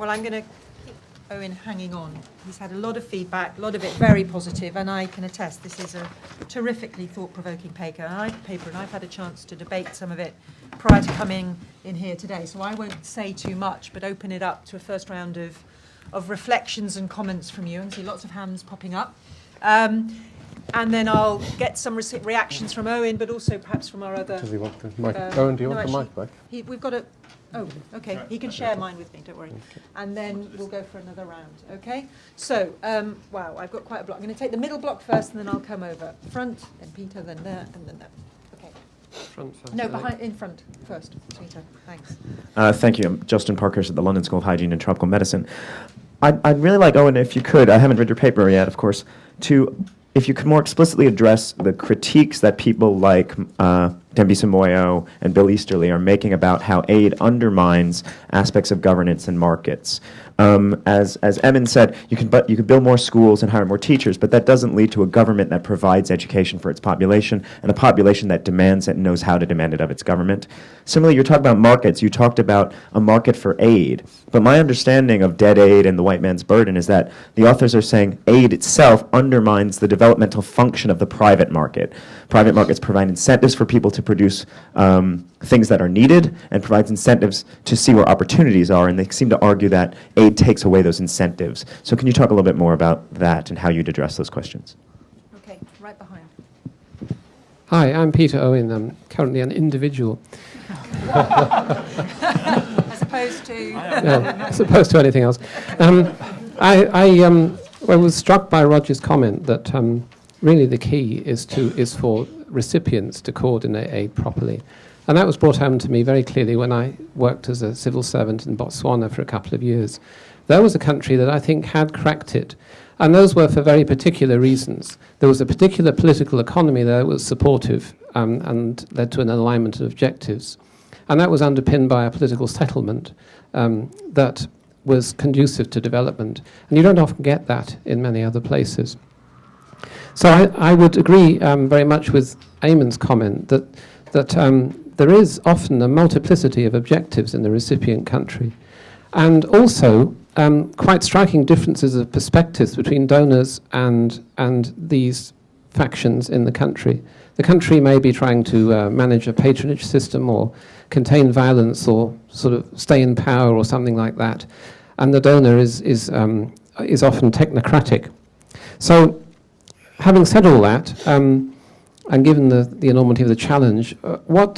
Well, I'm going to keep Owen hanging on. He's had a lot of feedback, a lot of it very positive, and I can attest this is a terrifically thought-provoking paper, and I've had a chance to debate some of it prior to coming in here today, so I won't say too much, but open it up to a first round of reflections and comments from you, and see lots of hands popping up. And then I'll get some reactions from Owen, but also perhaps from our other... Does he want the mic? Owen, do you want the mic back? We've got a... Oh, okay. He can share mine with me, don't worry. Okay. And then we'll go for another round, okay? So, wow, I've got quite a block. I'm going to take the middle block first, and then I'll come over. Front, then Peter, then there, and then there. Okay. Front first. No, in front first, Peter. Thanks. Thank you. I'm Justin Parkhurst at the London School of Hygiene and Tropical Medicine. I'd really like, Owen, if you could, I haven't read your paper yet, of course, if you could more explicitly address the critiques that people like Dambisa Moyo and Bill Easterly are making about how aid undermines aspects of governance and markets. As Eamon said, you could build more schools and hire more teachers, but that doesn't lead to a government that provides education for its population and a population that demands it and knows how to demand it of its government. Similarly, you're talking about markets. You talked about a market for aid, but my understanding of debt aid and the white man's burden is that the authors are saying aid itself undermines the developmental function of the private market. Private markets provide incentives for people to produce things that are needed and provides incentives to see where opportunities are, and they seem to argue that aid takes away those incentives. So can you talk a little bit more about that and how you'd address those questions? Okay, right behind. Hi, I'm Peter Owen. I'm currently an individual. As opposed to... as opposed to anything else. I was struck by Roger's comment that really the key is for recipients to coordinate aid properly. And that was brought home to me very clearly when I worked as a civil servant in Botswana for a couple of years. There was a country that I think had cracked it, and those were for very particular reasons. There was a particular political economy there that was supportive and led to an alignment of objectives. And that was underpinned by a political settlement that was conducive to development. And you don't often get that in many other places. So I would agree very much with Eamon's comment that there is often a multiplicity of objectives in the recipient country, and also quite striking differences of perspectives between donors and these factions in the country. The country may be trying to manage a patronage system or contain violence or sort of stay in power or something like that, and the donor is often technocratic. So, having said all that, and given the enormity of the challenge, what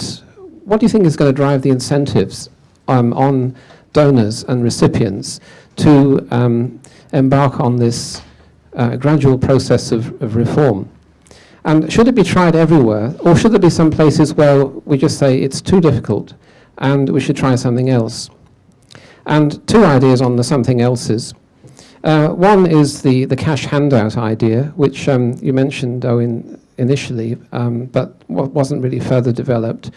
do you think is going to drive the incentives on donors and recipients to embark on this gradual process of reform? And should it be tried everywhere, or should there be some places where we just say it's too difficult and we should try something else? And two ideas on the something else's. One is the cash handout idea, which you mentioned, Owen, initially, but wasn't really further developed.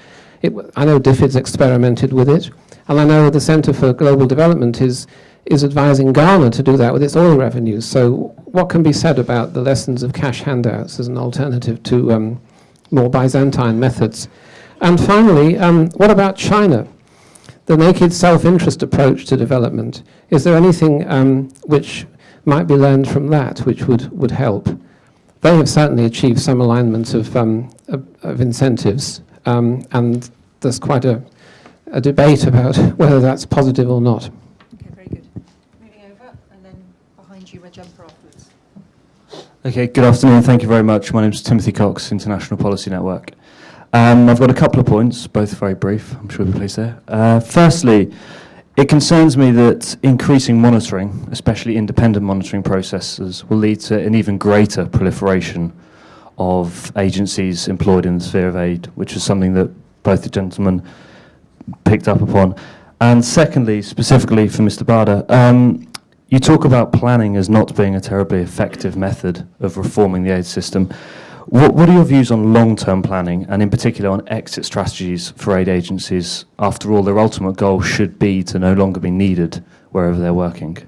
I know DFID's experimented with it, and I know the Centre for Global Development is advising Ghana to do that with its oil revenues. So what can be said about the lessons of cash handouts as an alternative to more Byzantine methods? And finally, what about China? The naked self-interest approach to development. Is there anything which might be learned from that which would help? They have certainly achieved some alignment of incentives, and there's quite a debate about whether that's positive or not. Okay, very good. Moving over, and then behind you, Rajumper afterwards. Okay, good afternoon. Thank you very much. My name is Timothy Cox, International Policy Network. I've got a couple of points, both very brief. I'm sure we'll be pleased there. Firstly, it concerns me that increasing monitoring, especially independent monitoring processes, will lead to an even greater proliferation of agencies employed in the sphere of aid, which is something that both the gentlemen picked up upon. And secondly, specifically for Mr. Barder, you talk about planning as not being a terribly effective method of reforming the aid system. What are your views on long-term planning, and in particular on exit strategies for aid agencies? After all, their ultimate goal should be to no longer be needed wherever they're working. Could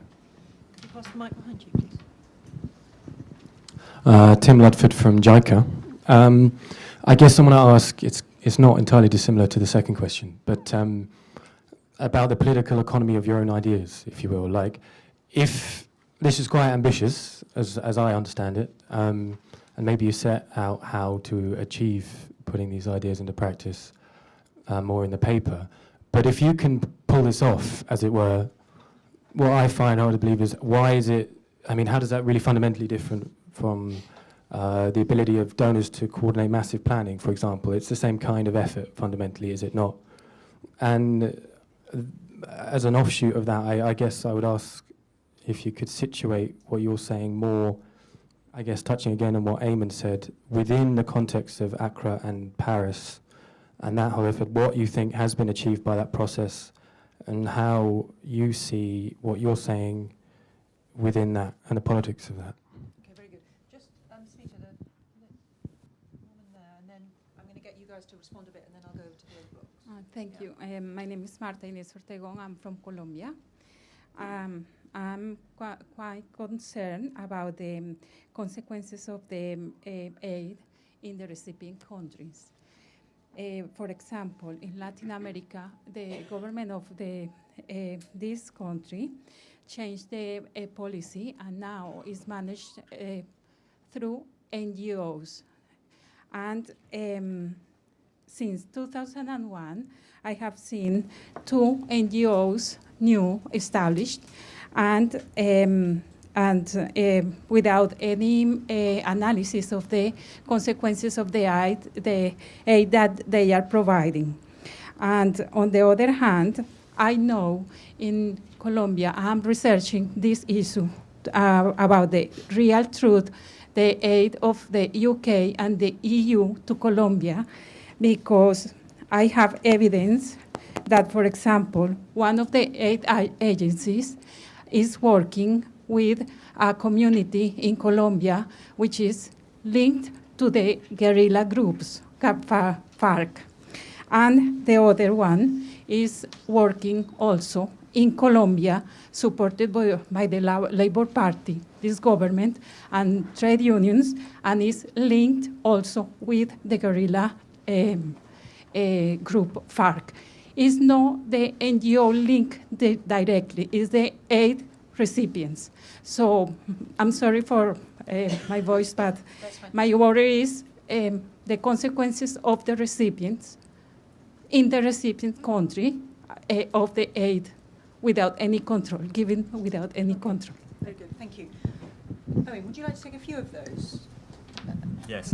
you pass the mic behind you, please? Tim Ludford from JICA. I guess I want to ask, it's not entirely dissimilar to the second question, but about the political economy of your own ideas, if you will. Like, if this is quite ambitious, as I understand it, and maybe you set out how to achieve putting these ideas into practice more in the paper. But if you can pull this off, as it were, what I find hard to believe is, why is it, I mean, how does that really fundamentally different from the ability of donors to coordinate massive planning, for example? It's the same kind of effort, fundamentally, is it not? And as an offshoot of that, I guess I would ask if you could situate what you're saying more, I guess touching again on what Eamon said, within the context of Accra and Paris, and that whole effort, what you think has been achieved by that process, and how you see what you're saying within that, and the politics of that. Okay, very good. Just speak to the woman there, and then I'm going to get you guys to respond a bit, and then I'll go over to the other blocks. Thank you. My name is Marta Inés Ortegón. I'm from Colombia. I'm quite concerned about the consequences of the aid in the recipient countries. For example, in Latin America, the government of this country changed the policy, and now is managed through NGOs. And since 2001, I have seen 2 NGOs new established, and without any analysis of the consequences of the aid that they are providing. And on the other hand, I know in Colombia, I'm researching this issue about the real truth, the aid of the UK and the EU to Colombia, because I have evidence that, for example, one of the aid agencies is working with a community in Colombia which is linked to the guerrilla groups, FARC. And the other one is working also in Colombia, supported by the Labour Party, this government, and trade unions, and is linked also with the guerrilla group FARC. It's not the NGO link directly, it's the aid recipients. So I'm sorry for my voice, but my worry is the consequences of the recipients in the recipient country of the aid without any control, given without any control. Very good, thank you. Owen, would you like to take a few of those? Yes,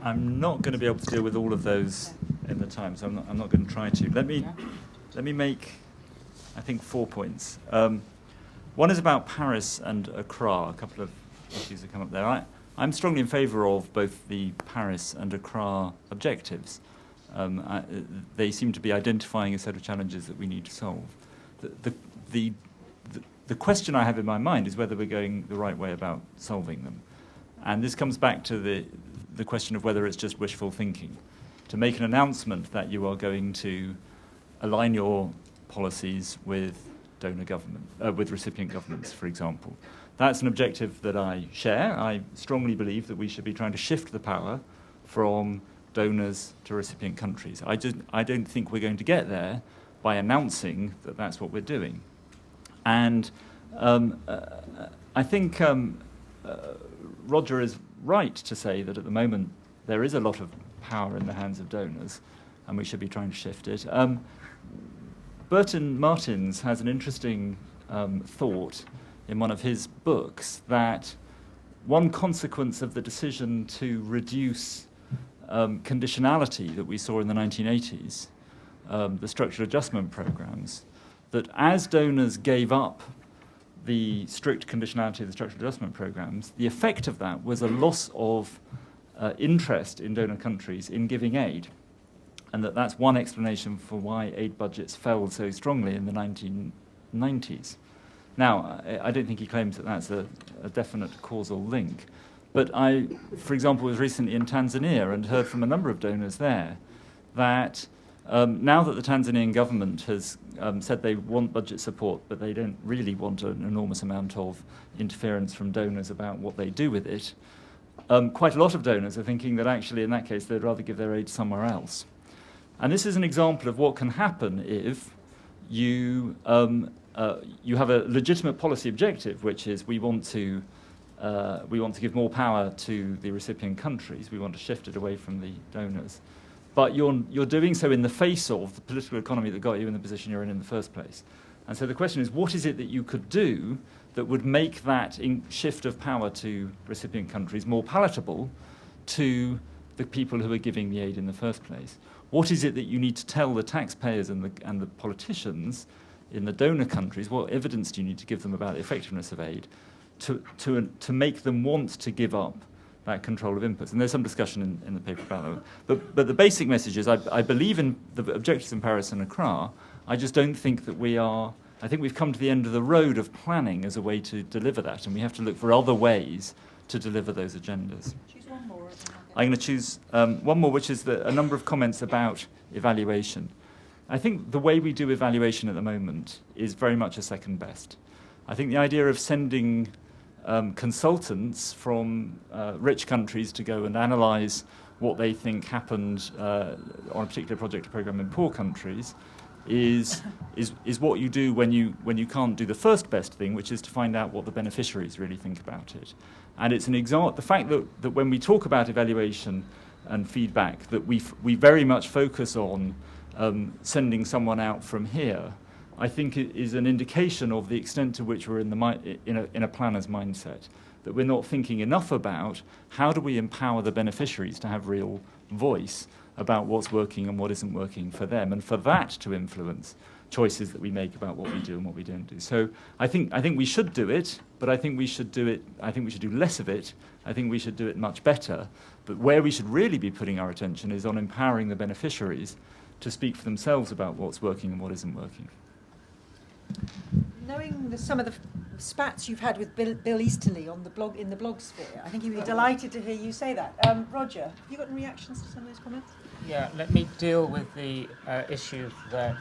I'm not going to be able to deal with all of those in the time, so I'm not going to try to. Let me make, I think, 4 points. One is about Paris and Accra. A couple of issues that come up there. I'm strongly in favour of both the Paris and Accra objectives. They seem to be identifying a set of challenges that we need to solve. The question I have in my mind is whether we're going the right way about solving them. And this comes back to the question of whether it's just wishful thinking. To make an announcement that you are going to align your policies with donor government, with recipient governments, for example. That's an objective that I share. I strongly believe that we should be trying to shift the power from donors to recipient countries. I don't think we're going to get there by announcing that that's what we're doing. And I think Roger is right to say that at the moment there is a lot of power in the hands of donors, and we should be trying to shift it. Burton Martins has an interesting thought in one of his books that one consequence of the decision to reduce conditionality that we saw in the 1980s, the structural adjustment programs, that as donors gave up the strict conditionality of the structural adjustment programs, the effect of that was a loss of interest in donor countries in giving aid. And that's one explanation for why aid budgets fell so strongly in the 1990s. Now, I don't think he claims that that's a definite causal link. But I, for example, was recently in Tanzania and heard from a number of donors there that now that the Tanzanian government has said they want budget support, but they don't really want an enormous amount of interference from donors about what they do with it, quite a lot of donors are thinking that actually in that case they'd rather give their aid somewhere else. And this is an example of what can happen if you you have a legitimate policy objective, which is we want to give more power to the recipient countries. We want to shift it away from the donors. But you're doing so in the face of the political economy that got you in the position you're in the first place. And so the question is, what is it that you could do that would make that shift of power to recipient countries more palatable to the people who are giving the aid in the first place? What is it that you need to tell the taxpayers and the politicians in the donor countries? What evidence do you need to give them about the effectiveness of aid to make them want to give up that control of inputs? And there's some discussion in the paper about that. But the basic message is I believe in the objectives in Paris and Accra. I just don't think that we are. I think we've come to the end of the road of planning as a way to deliver that, and we have to look for other ways to deliver those agendas. Choose one more. I'm going to choose one more, which is a number of comments about evaluation. I think the way we do evaluation at the moment is very much a second best. I think the idea of sending consultants from rich countries to go and analyse what they think happened on a particular project or programme in poor countries is what you do when you can't do the first best thing, which is to find out what the beneficiaries really think about it. And it's an example. The fact that when we talk about evaluation and feedback, that we very much focus on sending someone out from here, I think it is an indication of the extent to which we're in a planner's mindset. That we're not thinking enough about how do we empower the beneficiaries to have real voice about what's working and what isn't working for them, and for that to influence choices that we make about what we do and what we don't do. So I think we should do it, but I think we should do it. I think we should do less of it. I think we should do it much better. But where we should really be putting our attention is on empowering the beneficiaries to speak for themselves about what's working and what isn't working. Knowing some of the spats you've had with Bill Easterly on the blog in the blog sphere, I think he'd be delighted to hear you say that. Roger, have you got any reactions to some of those comments? Yeah, let me deal with the issue that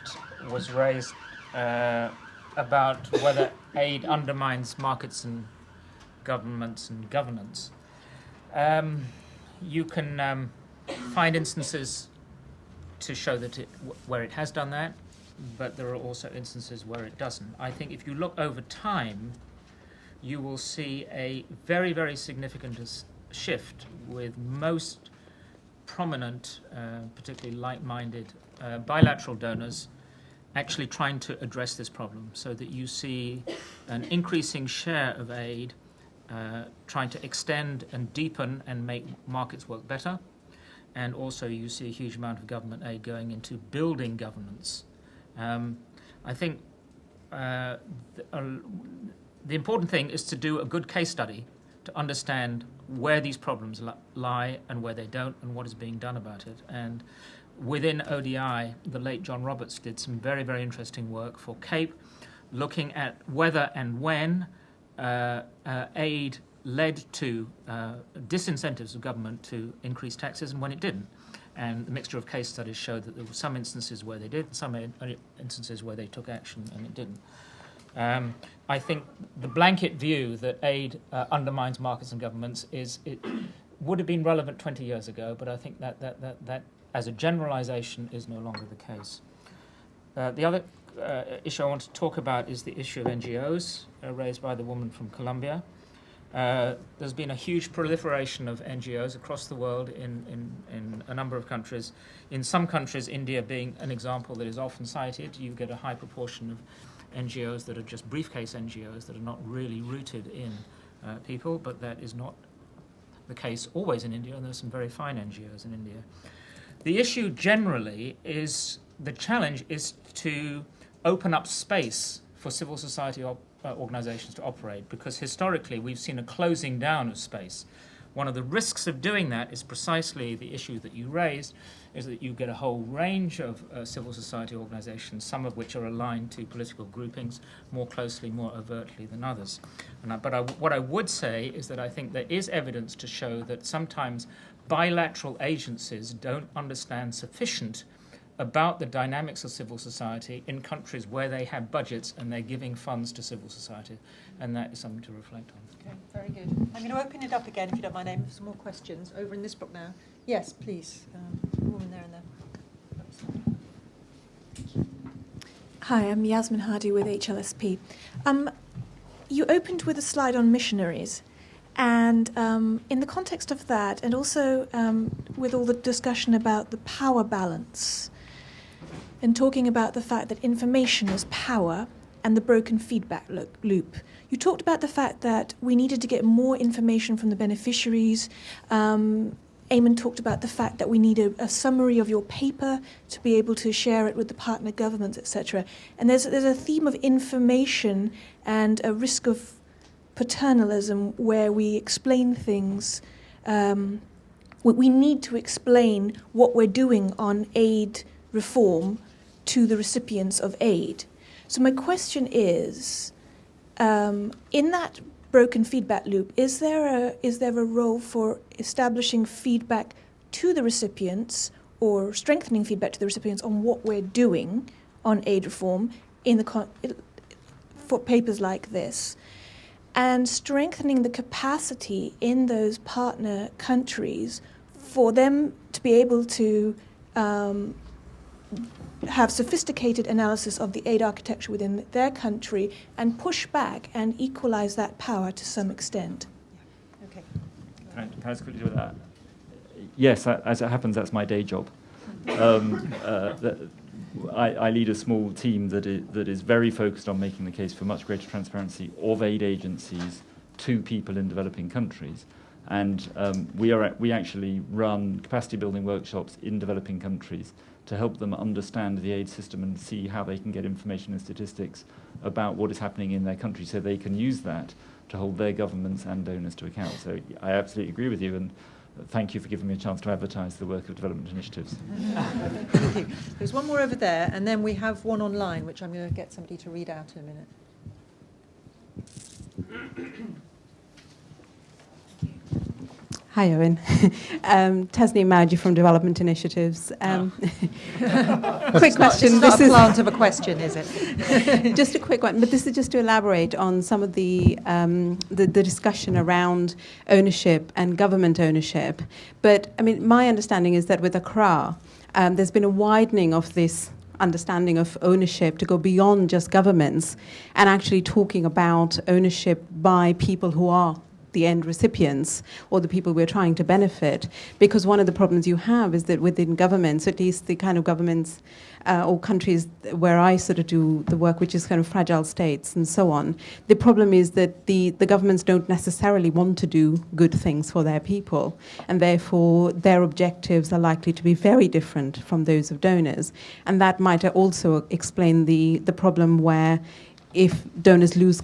was raised about whether aid undermines markets and governments and governance. You can find instances to show that where it has done that, but there are also instances where it doesn't. I think if you look over time, you will see a very, very significant shift with most prominent, particularly like-minded bilateral donors actually trying to address this problem, so that you see an increasing share of aid trying to extend and deepen and make markets work better, and also you see a huge amount of government aid going into building governance. I think the important thing is to do a good case study to understand where these problems lie and where they don't, and what is being done about it. And within ODI, the late John Roberts did some very, very interesting work for CAPE, looking at whether and when aid led to disincentives of government to increase taxes and when it didn't. And the mixture of case studies showed that there were some instances where they did, and some instances where they took action and it didn't. I think the blanket view that aid undermines markets and governments it would have been relevant 20 years ago, but I think that as a generalization is no longer the case. The other issue I want to talk about is the issue of NGOs raised by the woman from Colombia. There's been a huge proliferation of NGOs across the world in a number of countries. In some countries, India being an example that is often cited, you get a high proportion of NGOs that are just briefcase NGOs that are not really rooted in people, but that is not the case always in India, and there's some very fine NGOs in India. The issue generally is, the challenge is to open up space for civil society organizations to operate, because historically we've seen a closing down of space. One of the risks of doing that is precisely the issue that you raised, is that you get a whole range of civil society organizations, some of which are aligned to political groupings more closely, more overtly than others. What I would say is that I think there is evidence to show that sometimes bilateral agencies don't understand sufficient about the dynamics of civil society in countries where they have budgets and they're giving funds to civil society, and that is something to reflect on. Okay, very good. I'm going to open it up again, if you don't mind, Amy, for some more questions. Over in this book now. Yes, please. Woman there and there. Hi, I'm Yasmin Hardy with HLSP. You opened with a slide on missionaries, and in the context of that, and also with all the discussion about the power balance, and talking about the fact that information is power and the broken feedback loop, you talked about the fact that we needed to get more information from the beneficiaries. Eamon talked about the fact that we need a summary of your paper to be able to share it with the partner governments, etc. And there's a theme of information and a risk of paternalism where we explain things. We need to explain what we're doing on aid reform to the recipients of aid. So my question is, in that broken feedback loop, is there a role for establishing feedback to the recipients or strengthening feedback to the recipients on what we're doing on aid reform for papers like this, and strengthening the capacity in those partner countries for them to be able to have sophisticated analysis of the aid architecture within their country and push back and equalize that power to some extent? Okay. Can I just quickly do that? Yes, as it happens, that's my day job. I lead a small team that is very focused on making the case for much greater transparency of aid agencies to people in developing countries. And we actually run capacity building workshops in developing countries to help them understand the aid system and see how they can get information and statistics about what is happening in their country so they can use that to hold their governments and donors to account. So I absolutely agree with you, and thank you for giving me a chance to advertise the work of development initiatives. Thank you. There's one more over there, and then we have one online, which I'm going to get somebody to read out in a minute. Hi, Owen. Tasneem Maji from Development Initiatives. Quick question. It's not a plant of a question, is it? Just a quick one, but this is just to elaborate on some of the discussion around ownership and government ownership. But, I mean, my understanding is that with Accra, there's been a widening of this understanding of ownership to go beyond just governments and actually talking about ownership by people who are the end recipients or the people we're trying to benefit. Because one of the problems you have is that within governments, at least the kind of governments or countries where I sort of do the work, which is kind of fragile states and so on, the problem is that the governments don't necessarily want to do good things for their people, and therefore their objectives are likely to be very different from those of donors. And that might also explain the problem where if donors lose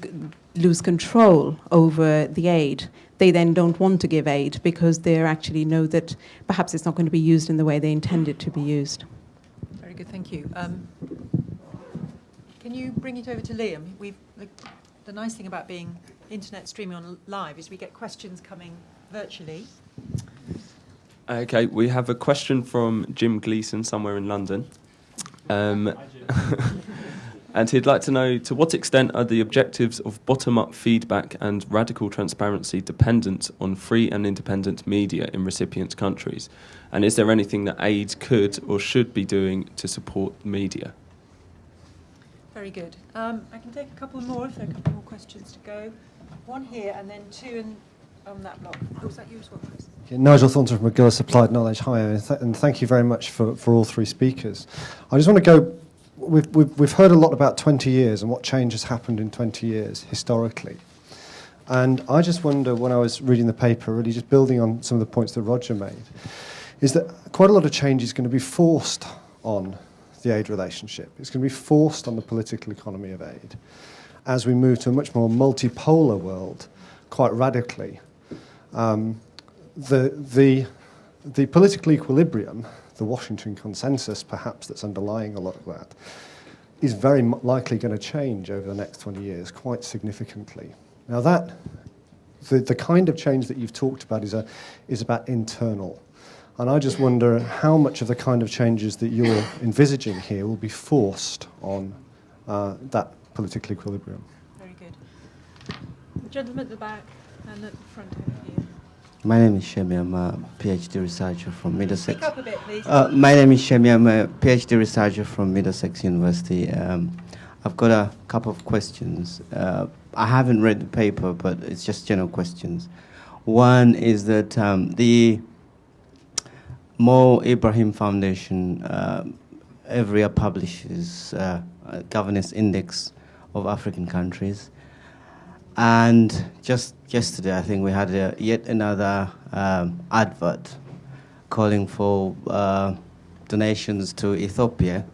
control over the aid, they then don't want to give aid because they actually know that perhaps it's not going to be used in the way they intend it to be used. Very good, thank you. Can you bring it over to Liam? The nice thing about being internet streaming on live is we get questions coming virtually. Okay, we have a question from Jim Gleeson somewhere in London. And he'd like to know, to what extent are the objectives of bottom-up feedback and radical transparency dependent on free and independent media in recipient countries? And is there anything that aid could or should be doing to support media? Very good. I can take a couple more if there are a couple more questions to go. One here and then two on that block. Oh, was that you as well, Chris? Okay, Nigel Thornton from McGill Applied Knowledge. Hi, and thank you very much for all three speakers. I just want to go. We've heard a lot about 20 years and what change has happened in 20 years historically. And I just wonder, when I was reading the paper, really just building on some of the points that Roger made, is that quite a lot of change is going to be forced on the aid relationship. It's going to be forced on the political economy of aid as we move to a much more multipolar world, quite radically. The political equilibrium, the Washington consensus, perhaps, that's underlying a lot of that, is very likely going to change over the next 20 years quite significantly. Now the kind of change that you've talked about is about internal. And I just wonder how much of the kind of changes that you're envisaging here will be forced on that political equilibrium. Very good. The gentleman at the back and at the front over here. My name is Shemi. I'm a PhD researcher from Middlesex. Speak up a bit, please. My name is Shemi. I'm a PhD researcher from Middlesex University. I've got a couple of questions. I haven't read the paper, but it's just general questions. One is that the Mo Ibrahim Foundation every year publishes a governance index of African countries. And just yesterday, I think we had yet another advert calling for donations to Ethiopia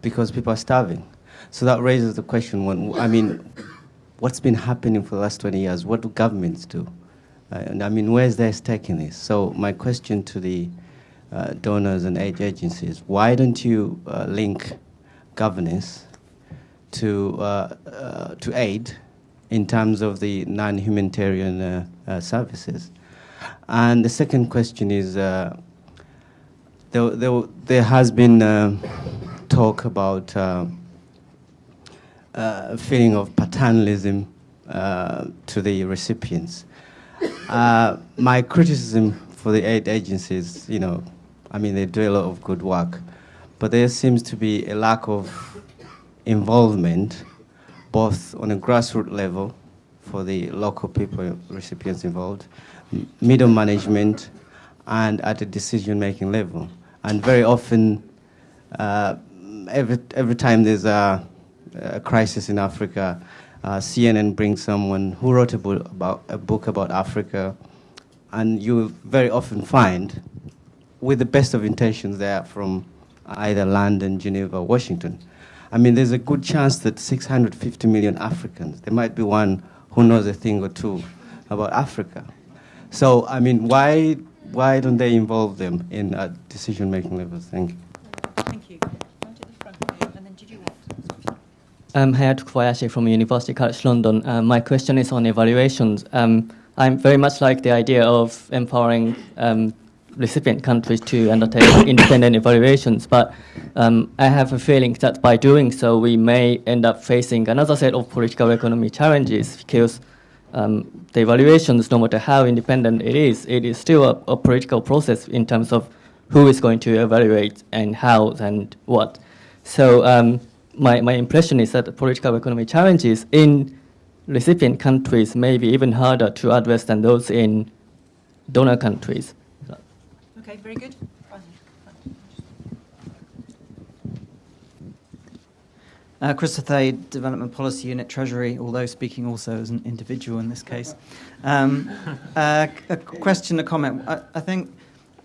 because people are starving. So that raises the question, what's been happening for the last 20 years? What do governments do? And where's their stake in this? So my question to the donors and aid agencies, why don't you link governance to aid in terms of the non-humanitarian services? And the second question is, there has been talk about a feeling of paternalism to the recipients. My criticism for the aid agencies, they do a lot of good work, but there seems to be a lack of involvement, both on a grassroots level for the local people, recipients involved, middle management, and at the decision-making level. And very often, every time there's a crisis in Africa, CNN brings someone who wrote a book about Africa, and you very often find, with the best of intentions, they are from either London, Geneva, Washington. There's a good chance that 650 million Africans, there might be one who knows a thing or two about Africa. So, why don't they involve them in decision-making levels? Thank you. Thank you. Down to the front here, and then did you want? I'm Hayat Kobayashi from University College London. My question is on evaluations. I'm very much like the idea of empowering recipient countries to undertake independent evaluations, but I have a feeling that by doing so, we may end up facing another set of political economy challenges, because the evaluations, no matter how independent it is still a political process in terms of who is going to evaluate and how and what. So my impression is that the political economy challenges in recipient countries may be even harder to address than those in donor countries. Okay, very good. Christopher Thay, Development Policy Unit, Treasury, although speaking also as an individual in this case. A question, a comment. I think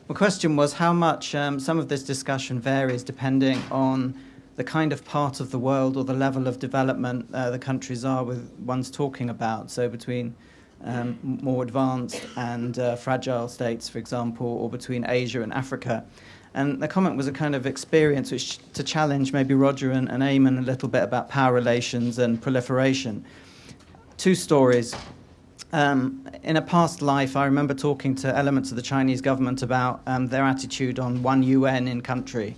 the question was how much some of this discussion varies depending on the kind of part of the world or the level of development the countries are with one's talking about. So between more advanced and fragile states, for example, or between Asia and Africa. And the comment was a kind of experience which to challenge maybe Roger and Eamon a little bit about power relations and proliferation. Two stories. In a past life, I remember talking to elements of the Chinese government about their attitude on one UN in country.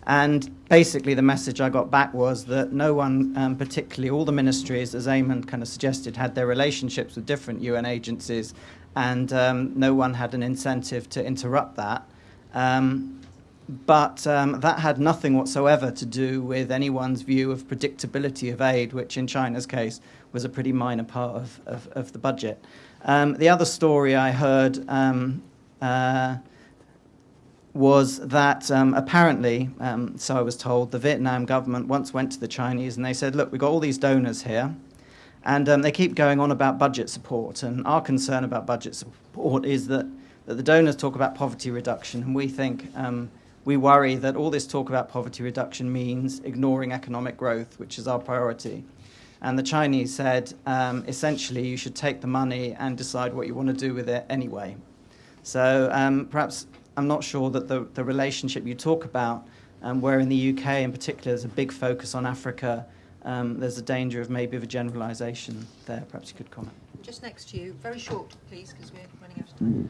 And basically the message I got back was that no one, particularly all the ministries, as Eamon kind of suggested, had their relationships with different UN agencies, and no one had an incentive to interrupt that. But that had nothing whatsoever to do with anyone's view of predictability of aid, which in China's case was a pretty minor part of the budget. The other story I heard was that apparently, so I was told, the Vietnam government once went to the Chinese and they said, look, we've got all these donors here, and they keep going on about budget support, and our concern about budget support is that the donors talk about poverty reduction, and we think, we worry that all this talk about poverty reduction means ignoring economic growth, which is our priority. And the Chinese said, essentially, you should take the money and decide what you want to do with it anyway. So perhaps I'm not sure that the relationship you talk about, where in the UK in particular there's a big focus on Africa, there's a danger of maybe of a generalisation there. Perhaps you could comment. Just next to you, very short, please, because we're running out of time.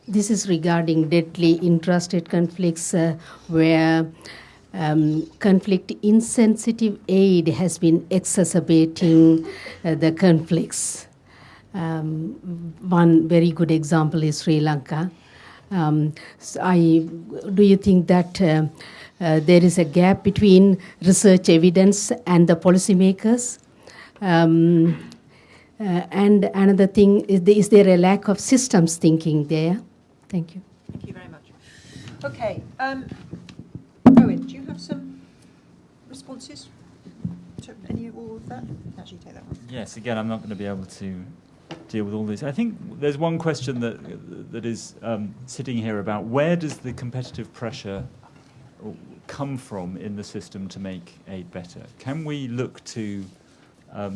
This is regarding deadly intrastate conflicts where conflict-insensitive aid has been exacerbating the conflicts. One very good example is Sri Lanka. Do you think that there is a gap between research evidence and the policymakers? And another thing, is there a lack of systems thinking there? Thank you. Thank you very much. Okay, Owen, do you have some responses to any or all of that? Actually, take that one. Yes, again, I'm not going to be able to deal with all this. I think there's one question that is sitting here about where does the competitive pressure come from in the system to make aid better? Can we look to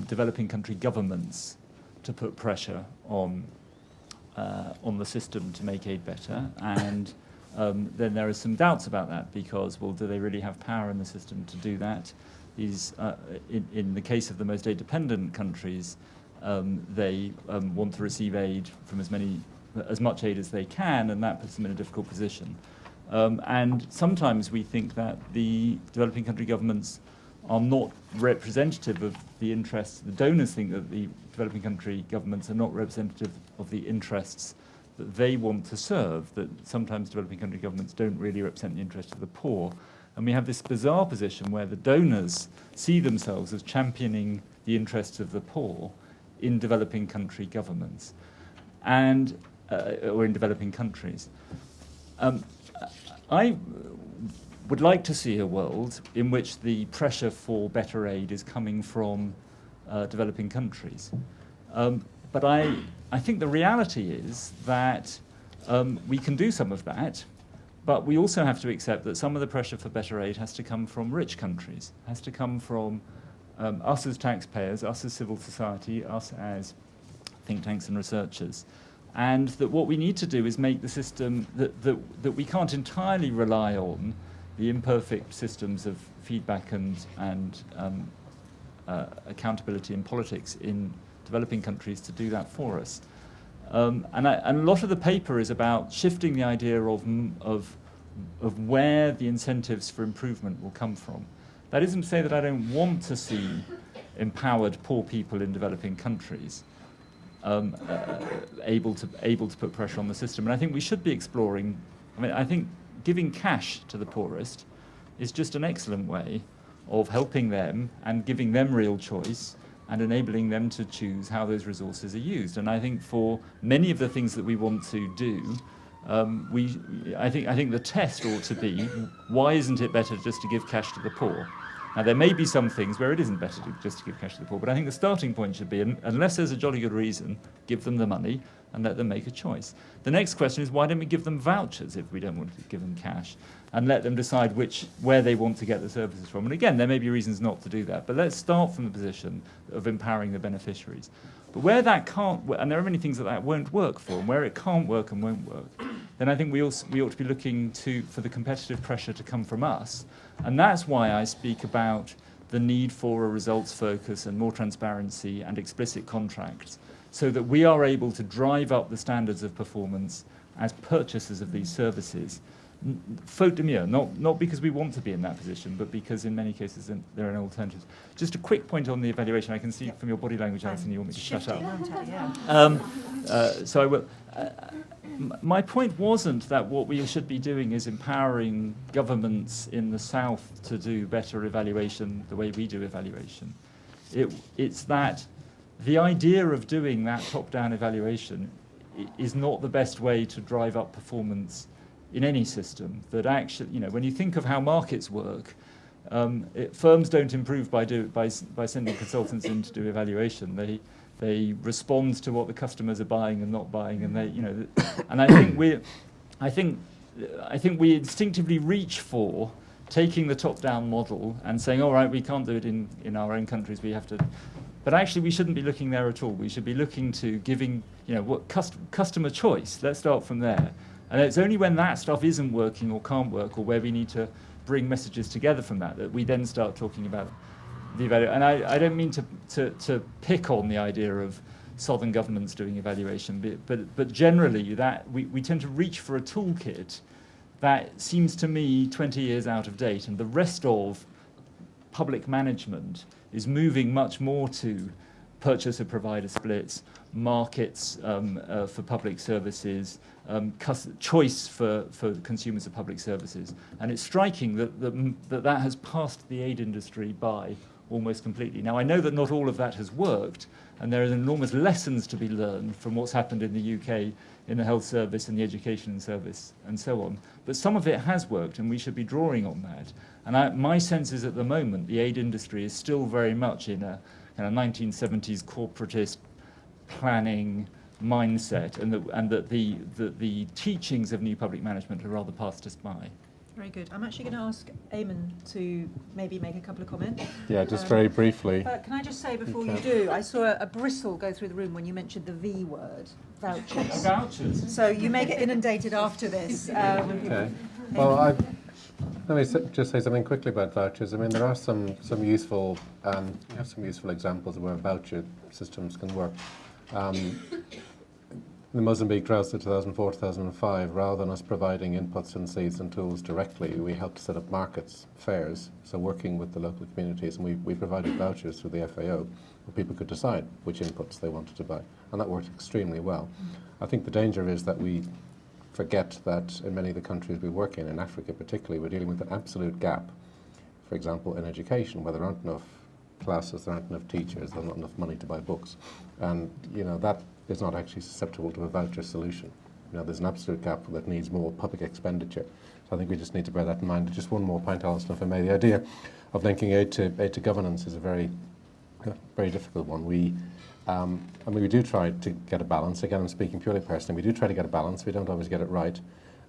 developing country governments to put pressure on the system to make aid better? And then there are some doubts about that because, well, do they really have power in the system to do that? In the case of the most aid-dependent countries, they want to receive aid from as much aid as they can, and that puts them in a difficult position. And sometimes we think that the developing country governments are not representative of the interests. The donors think that the developing country governments are not representative of the interests that they want to serve, that sometimes developing country governments don't really represent the interests of the poor. And we have this bizarre position where the donors see themselves as championing the interests of the poor in developing country governments, and or in developing countries. I would like to see a world in which the pressure for better aid is coming from developing countries. But I think the reality is that we can do some of that, but we also have to accept that some of the pressure for better aid has to come from rich countries, has to come from us as taxpayers, us as civil society, us as think tanks and researchers. And that what we need to do is make the system that we can't entirely rely on the imperfect systems of feedback and accountability in politics in developing countries to do that for us. And a lot of the paper is about shifting the idea of where the incentives for improvement will come from. That isn't to say that I don't want to see empowered poor people in developing countries able to put pressure on the system. And I think we should be exploring, I think giving cash to the poorest is just an excellent way of helping them and giving them real choice and enabling them to choose how those resources are used. And I think for many of the things that we want to do, I think the test ought to be, why isn't it better just to give cash to the poor? Now, there may be some things where it isn't better just to give cash to the poor, but I think the starting point should be, unless there's a jolly good reason, give them the money and let them make a choice. The next question is, why don't we give them vouchers if we don't want to give them cash, and let them decide where they want to get the services from? And again, there may be reasons not to do that, but let's start from the position of empowering the beneficiaries. But where that can't, and there are many things that won't work for, and where it can't work and won't work, then I think we ought to be looking for the competitive pressure to come from us. And that's why I speak about the need for a results focus and more transparency and explicit contracts, so that we are able to drive up the standards of performance as purchasers of these services. Faute de mieux, not because we want to be in that position, but because in many cases there are no alternatives. Just a quick point on the evaluation. I can see from your body language, Alison, you want me to shut up. So I will. My point wasn't that what we should be doing is empowering governments in the South to do better evaluation the way we do evaluation. It's that the idea of doing that top-down evaluation is not the best way to drive up performance in any system. That actually, when you think of how markets work, firms don't improve by sending consultants in to do evaluation. They respond to what the customers are buying and not buying, and and I think we instinctively reach for taking the top-down model and saying, all right, we can't do it in our own countries, we have to. But actually, we shouldn't be looking there at all. We should be looking to giving, what customer choice. Let's start from there. And it's only when that stuff isn't working or can't work, or where we need to bring messages together from that we then start talking about the evaluation. And I don't mean to pick on the idea of southern governments doing evaluation, but generally that we tend to reach for a toolkit that seems to me 20 years out of date, and the rest of public management is moving much more to purchase of provider splits, markets for public services, choice for consumers of public services. And it's striking that has passed the aid industry by almost completely. Now, I know that not all of that has worked, and there are enormous lessons to be learned from what's happened in the UK in the health service and the education service and so on. But some of it has worked, and we should be drawing on that. And my sense is at the moment the aid industry is still very much in a kind of 1970s corporatist planning mindset, and that the teachings of new public management are rather passed us by. Very good. I'm actually going to ask Eamon to maybe make a couple of comments. Yeah, just very briefly. But can I just say before you do, I saw a bristle go through the room when you mentioned the V word, vouchers. Vouchers. So you may get inundated after this. Okay. Well, let me just say something quickly about vouchers. I mean, there are some useful examples of where voucher systems can work. The Mozambique droughts of 2004-2005, rather than us providing inputs and seeds and tools directly, we helped set up markets, fairs, so working with the local communities, and we provided vouchers through the FAO where people could decide which inputs they wanted to buy, and that worked extremely well. I think the danger is that we forget that in many of the countries we work in Africa particularly, we're dealing with an absolute gap, for example, in education, where there aren't enough classes, there aren't enough teachers, there's not enough money to buy books, and that is not actually susceptible to a voucher solution. There's an absolute gap that needs more public expenditure. So I think we just need to bear that in mind. Just one more point, Alison, if I may. The idea of linking aid to governance is a very difficult one. We do try to get a balance. Again, I'm speaking purely personally. We do try to get a balance. We don't always get it right.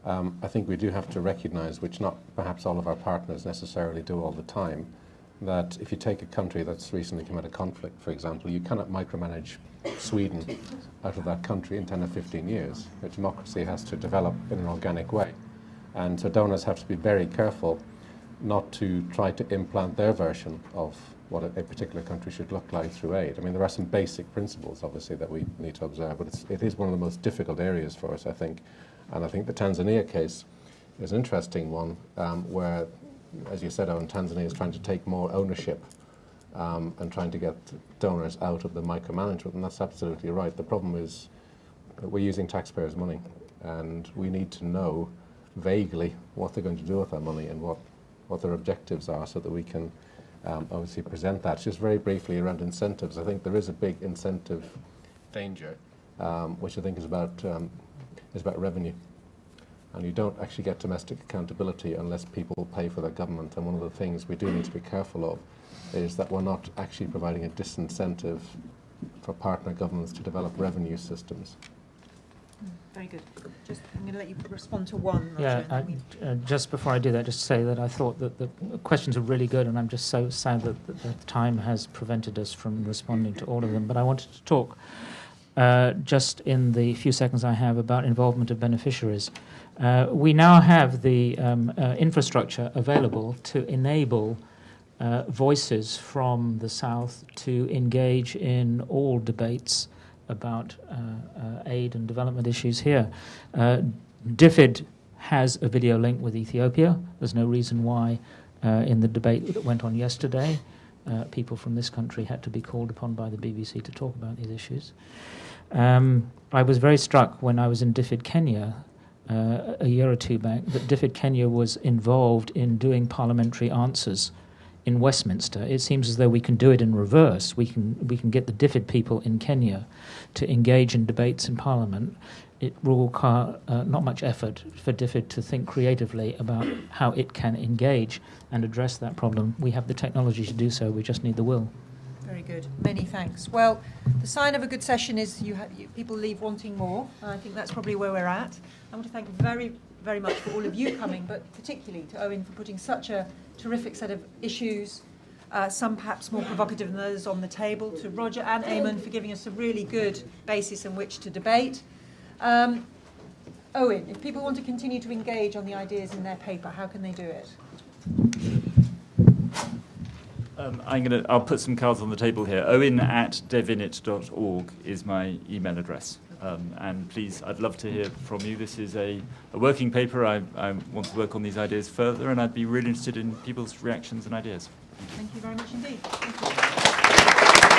I think we do have to recognise, which not perhaps all of our partners necessarily do all the time, that if you take a country that's recently come out of conflict, for example, you cannot micromanage Sweden out of that country in 10 or 15 years. Your democracy has to develop in an organic way. And so donors have to be very careful not to try to implant their version of what a particular country should look like through aid. I mean, there are some basic principles, obviously, that we need to observe, but it is one of the most difficult areas for us, I think. And I think the Tanzania case is an interesting one, where, as you said, Owen, Tanzania is trying to take more ownership and trying to get donors out of the micromanagement, and that's absolutely right. The problem is that we're using taxpayers' money, and we need to know vaguely what they're going to do with that money and what their objectives are, so that we can obviously present that. Just very briefly around incentives, I think there is a big incentive danger, which I think is about revenue. And you don't actually get domestic accountability unless people pay for their government. And one of the things we do need to be careful of is that we're not actually providing a disincentive for partner governments to develop revenue systems. Very good. I'm going to let you respond to one, Roger. Yeah, just before I do that, just to say that I thought that the questions are really good, and I'm just so sad that the time has prevented us from responding to all of them. But I wanted to talk just in the few seconds I have about involvement of beneficiaries. We now have the infrastructure available to enable voices from the South to engage in all debates about aid and development issues here. DFID has a video link with Ethiopia. There's no reason why in the debate that went on yesterday, people from this country had to be called upon by the BBC to talk about these issues. I was very struck when I was in DFID Kenya a year or two back that DFID Kenya was involved in doing parliamentary answers in Westminster. It seems as though we can do it in reverse. We can get the DFID people in Kenya to engage in debates in Parliament. It will require not much effort for DFID to think creatively about how it can engage and address that problem. We have the technology to do so. We just need the will. Very good. Many thanks. Well, the sign of a good session is people leave wanting more. I think that's probably where we're at. I want to thank very, very much for all of you coming, but particularly to Owen for putting such a terrific set of issues, some perhaps more provocative than others, on the table, to Roger and Eamon for giving us a really good basis in which to debate. Owen, if people want to continue to engage on the ideas in their paper, how can they do it? I'll put some cards on the table here. owen@devinit.org is my email address. And please, I'd love to hear from you. This is a working paper. I want to work on these ideas further, and I'd be really interested in people's reactions and ideas. Thank you very much indeed. Thank you.